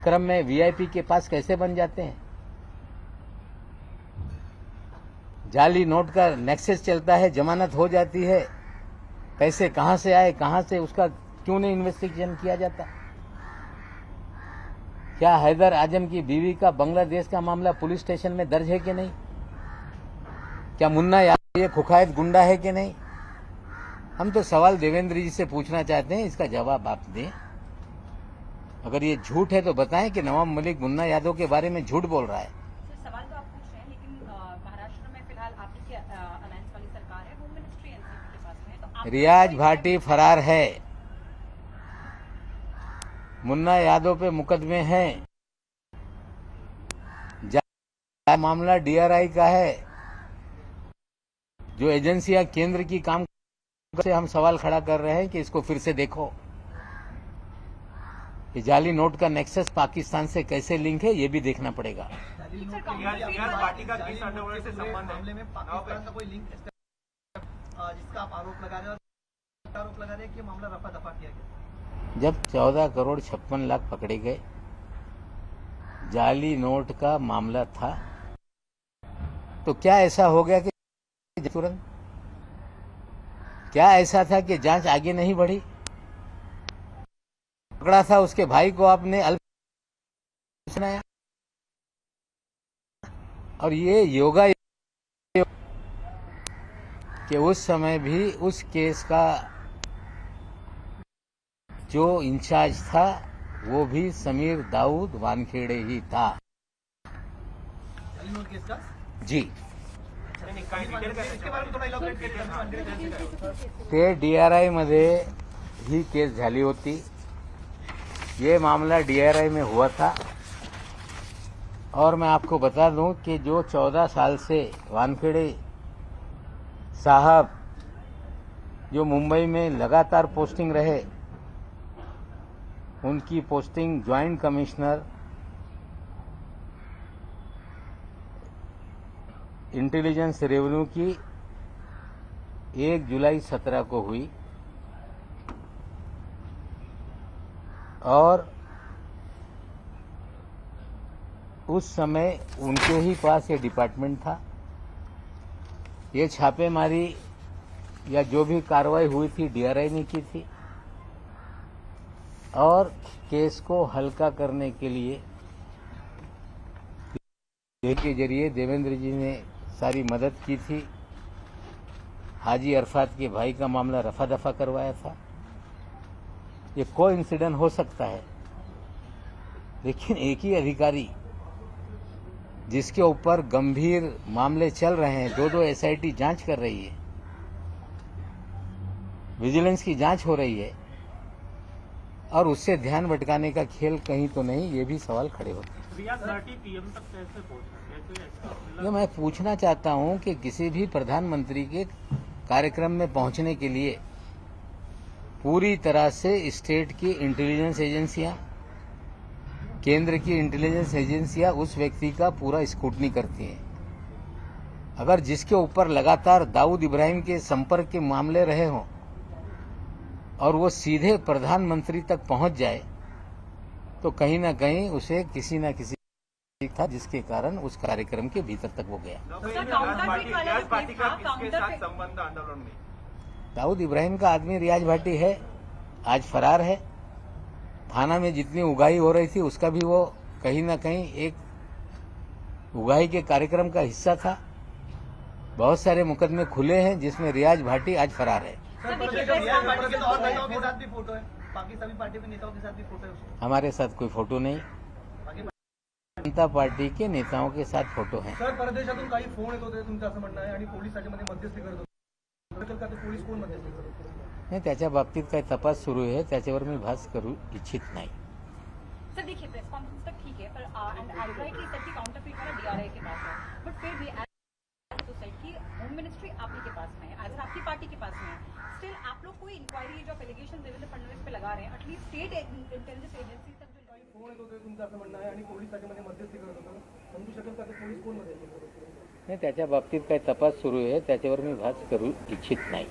क्रम में वीआईपी के पास कैसे बन जाते हैं। जाली नोट का नेक्सस चलता है, जमानत हो जाती है, पैसे कहां से आए कहां से, उसका क्यों नहीं इन्वेस्टिगेशन किया जाता। क्या हैदर आजम की बीवी का बांग्लादेश का मामला पुलिस स्टेशन में दर्ज है कि नहीं। क्या मुन्ना यादव ये खुखायत गुंडा है कि नहीं। हम तो सवाल देवेंद्र जी से पूछना चाहते हैं, इसका जवाब आप दें। अगर ये झूठ है तो बताएं कि नवाब मलिक मुन्ना यादव के बारे में झूठ बोल रहा है। सवाल तो आप पूछ रहे हैं, लेकिन महाराष्ट्र में फिलहाल आप ही की अलायंस वाली सरकार है, होम मिनिस्ट्री एनसीपी के पास में है, तो आप रियाज भाटी फरार है, मुन्ना यादव पे मुकदमे हैं, मामला डीआरआई का है। जो एजेंसियां केंद्र की काम से हम सवाल खड़ा कर रहे हैं कि इसको फिर से देखो। ये जाली नोट का नेक्सस पाकिस्तान से कैसे लिंक है, ये भी देखना पड़ेगा। पार्टी का केस अंडरवर्ल्ड से संबंध मामले में पाकिस्तान का कोई लिंक जिसका आप आरोप लगा रहे हैं कि मामला रफा दफा किया गया। जब 14 करोड़ 56 लाख पकड़े गए, जाली नोट का मामला था, तो क्या ऐसा हो गया कि तुरंत, क्या ऐसा था कि जांच आगे नहीं बढ़ी। पकड़ा था उसके भाई को आपने अल्प सुनाया, और ये योगा कि उस समय भी उस केस का जो इंचार्ज था वो भी समीर दाऊद वानखेड़े ही था। जी, ते डीआरआई मध्ये ही केस झाली होती। ये मामला डीआरआई में हुआ था, और मैं आपको बता दूं कि जो 14 साल से वानखेड़े साहब जो मुंबई में लगातार पोस्टिंग रहे, उनकी posting joint commissioner intelligence revenue की 1 जुलाई 17 को हुई, और उस समय उनके ही पास ये डिपार्टमेंट था। ये छापेमारी या जो भी कार्रवाई हुई थी डीआरआई ने की थी, और केस को हल्का करने के लिए के जरिए देवेंद्र जी ने सारी मदद की थी। हाजी अरफात के भाई का मामला रफा दफा करवाया था। ये कोइंसिडेंस हो सकता है, लेकिन एक ही अधिकारी जिसके ऊपर गंभीर मामले चल रहे हैं, 2-2 एसआईटी जांच कर रही है, विजिलेंस की जांच हो रही है, और उससे ध्यान भटकाने का खेल कहीं तो नहीं, ये भी सवाल खड़े होते हैं। पीएम तक कैसे पहुंचा? जो मैं पूछना चाहता हूं कि किसी भी प्रधानमंत्री के कार्यक्रम में पहुंचने के लिए पूरी तरह से स्टेट की इंटेलिजेंस एजेंसियां, केंद्र की इंटेलिजेंस एजेंसियां उस व्यक्ति का पूरा स्क्रूटनी करती हैं। अगर जिसके ऊपर लगातार दाऊद इब्राहिम के संपर्क के मामले रहे हों और वो सीधे प्रधानमंत्री तक पहुंच जाए, तो कहीं ना कहीं उसे किसी न किसी था जिसके कारण उस कार्यक्रम के भीतर तक वो गया। दाऊद इब्राहिम का आदमी रियाज भाटी है, आज फरार है। थाना में जितनी उगाही हो रही थी उसका भी वो कहीं ना कहीं एक उगाही के कार्यक्रम का हिस्सा था। बहुत सारे मुकदमे खुले हैं जिसमें रियाज भाटी आज फरार है। हमारे साथ कोई फोटो नहीं, जनता पार्टी के नेताओं के साथ फोटो हैं। सर, परदेशातून काही फोन येत होते तुमचं असं म्हणणं आहे, आणि पोलीस त्याच्यामध्ये मध्यस्थी करत होते, पोलीस कोण मध्यस्थी करत होते? नाही, त्याच्या बाबतीत काही तपास सुरू आहे, त्याच्यावर मी भाष्य करू इच्छित नाही। सर देखिए, प्रेस कॉन्फ्रेंस तक ठीक है, पर एंड आई राइट की सर की काउंटरफीट वाला डीआरआई के पास है, बट फिर भी तो सर की होम मिनिस्ट्री आप ही के पास में है, आज आपकी पार्टी के पास में है, स्टिल आप लोग कोई इंक्वायरी जो एलिगेशन देवेंद्र फडणवीस पे लगा रहे हैं, एटलीस्ट स्टेट इंटेलिजेंस एजेंसी तक जो फोन येत होते तुमचं असं म्हणणं आहे, आणि पोलीस त्याच्यामध्ये मध्यस्थी करत होतं, समजू शकेल का ते पोलीस कोण मध्यस्थी करत होते? नाही, त्याच्या बाबतीत काही तपास सुरू आहे, त्याच्यावर मी भाष्य करू इच्छित नाही।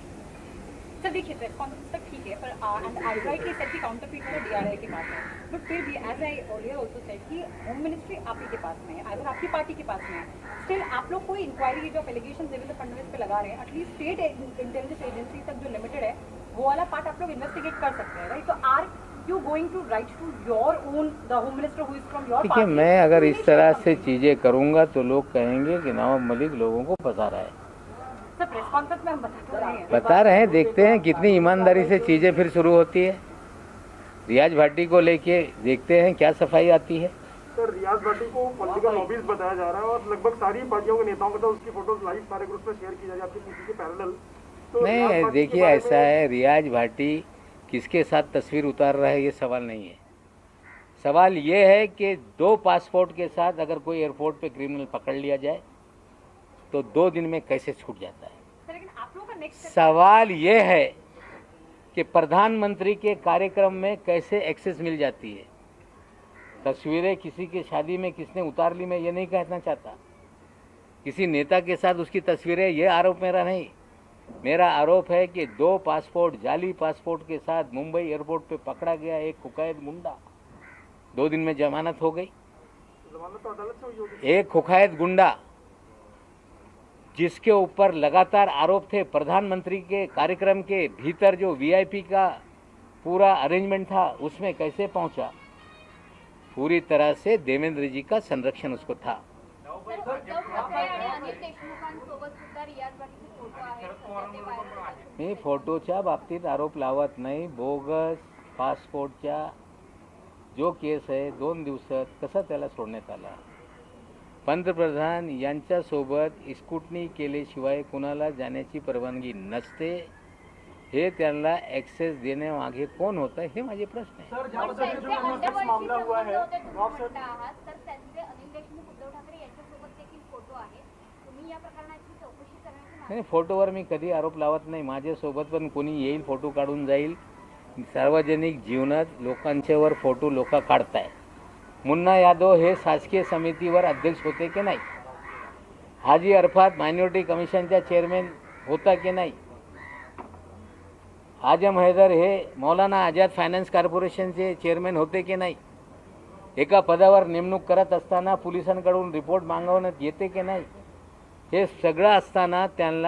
सर देखिए प्रेस कॉन्फ्रेंस तक ठीक है पर एंड आई राइटली सेड कि काउंटरफीट वाला डीआरआई के पास है बट फिर भी as I earlier also said कि होम मिनिस्ट्री आप ही के पास में है अगर आपकी पार्टी के पास में है स्टिल आप लोग कोई इंक्वायरी जो एलिगेशन देवेंद्र फडणवीस पे लगा रहे हैं एटलीस्ट स्टेट इंटेलिजेंस एजेंसी तक जो लिमिटेड है वो वाला पार्ट आप लोग इन्वेस्टिगेट कर सकते हैं राइट तो are you going to write to your own the home minister who is from your देखिए, मैं अगर इस तरह से चीजें करूंगा तो लोग कहेंगे कि नवाब मलिक लोगों को फंसा रहा है। सर प्रेस कॉन्फ्रेंस में हम बता रहे हैं, देखते हैं कितनी ईमानदारी से चीजें फिर शुरू होती है। रियाज भाटी को लेके देखते हैं क्या सफाई आती है। सर, रियाज भाटी को पॉलिटिकल लॉबीज बताया जा रहा है और लगभग सारी पार्टियों के नेताओं के साथ उसकी फोटोज लाइव सारे ग्रुप में शेयर की जा रही है आपकी पीसी के पैरेलल। तो नहीं, देखिए ऐसा है, रियाज भाटी किसके साथ तस्वीर उतार रहा है ये सवाल नहीं है। सवाल ये है कि 2 पासपोर्ट के साथ अगर कोई एयरपोर्ट पे क्रिमिनल पकड़ लिया जाए तो 2 दिन में कैसे छूट जाता है। सर लेकिन आप लोगों का नेक्स्ट सवाल ये है कि प्रधानमंत्री के कार्यक्रम में कैसे एक्सेस मिल जाती है। तस्वीरें किसी की शादी में किसने उतार ली, मैं ये नहीं कहना चाहता। किसी नेता के साथ उसकी तस्वीरें, ये आरोप मेरा नहीं। मेरा आरोप है कि 2 पासपोर्ट, जाली पासपोर्ट के साथ मुंबई एयरपोर्ट पे पकड़ा गया एक कुकैद गुंडा, 2 दिन में जमानत हो गई। जमानत तो अदालत से हुई होगी। एक कुकैद गुंडा जिसके ऊपर लगातार आरोप थे, प्रधानमंत्री के कार्यक्रम के भीतर जो वीआईपी का पूरा अरेंजमेंट था उसमें कैसे पहुंचा। पूरी तरह से देवेंद्र जी का संरक्षण उसको था। मी फोटोच्या बाबतीत आरोप लावत नाही। बोगस पासपोर्टच्या जो केस आहे 2 दिवसात कसा त्याला सोडण्यात आला। पंतप्रधान यांच्यासोबत स्कूटनी केल्याशिवाय कुणाला जाण्याची परवानगी नसते। हे त्यांना ॲक्सेस देण्यामागे कोण होतं हे माझे प्रश्न आहे। सर, ज्या पद्धतीने जो एमएसएक्स मामला हुआ है, आप सर तर त्यांचे अनिल देशमुख उद्धव ठाकरे यांच्यासोबत देखील फोटो आहे। तुम्ही या प्रकरणाची चौकशी करण्याची नाही, फोटोवर मी कधी आरोप लावत नाही। माझ्यासोबत पण कोणी येईल, फोटो काढून जाईल। सार्वजनिक जीवनात लोकांच्यावर फोटो लोक काढताय। मुन्ना यादव हे शासकीय समितीवर अध्यक्ष होते की नाही? हाजी अरफात मायनॉरिटी कमिशनचा चेअरमॅन होता की नाही? आजम हैदर हे मौलाना आझाद फायनान्स कॉर्पोरेशनचे चेअरमॅन होते की नाही? एका पदावर नेमणूक करत असताना पोलिसांकडून रिपोर्ट मागवण्यात येते की नाही? हे सगळं असताना त्यांना